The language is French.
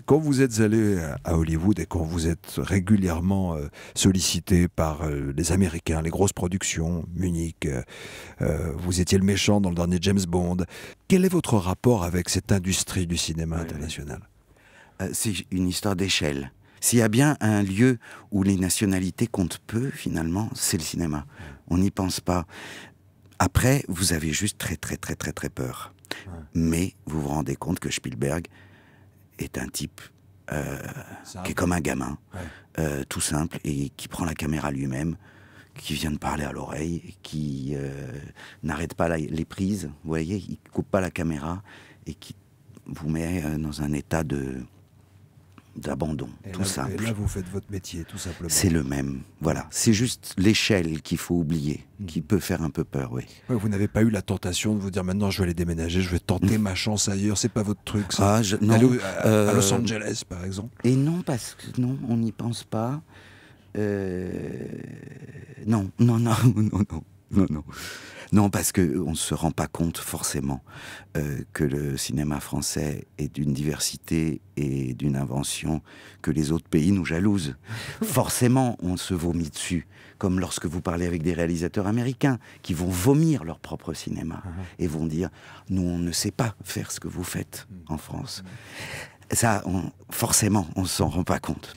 Quand vous êtes allé à Hollywood et quand vous êtes régulièrement sollicité par les Américains, les grosses productions, Munich, vous étiez le méchant dans le dernier James Bond. Quel est votre rapport avec cette industrie du cinéma international? C'est une histoire d'échelle. S'il y a bien un lieu où les nationalités comptent peu, finalement, c'est le cinéma. On n'y pense pas. Après, vous avez juste très peur. Mais vous vous rendez compte que Spielberg est un type qui est comme un gamin, tout simple, et qui prend la caméra lui-même, qui vient de parler à l'oreille, qui n'arrête pas les prises, vous voyez, il coupe pas la caméra, et qui vous met dans un état d'abandon, tout simple. Et là, vous faites votre métier, tout simplement. C'est le même, voilà. C'est juste l'échelle qu'il faut oublier, qui peut faire un peu peur, oui. Ouais, vous n'avez pas eu la tentation de vous dire maintenant je vais aller déménager, je vais tenter ma chance ailleurs, c'est pas votre truc ça? Non, aller à Los Angeles par exemple? Et non, parce que non, on n'y pense pas. Non. Non, parce qu'on ne se rend pas compte forcément que le cinéma français est d'une diversité et d'une invention que les autres pays nous jalousent. Forcément, on se vomit dessus, comme lorsque vous parlez avec des réalisateurs américains qui vont vomir leur propre cinéma et vont dire « nous, on ne sait pas faire ce que vous faites en France ». Ça, forcément, on ne s'en rend pas compte.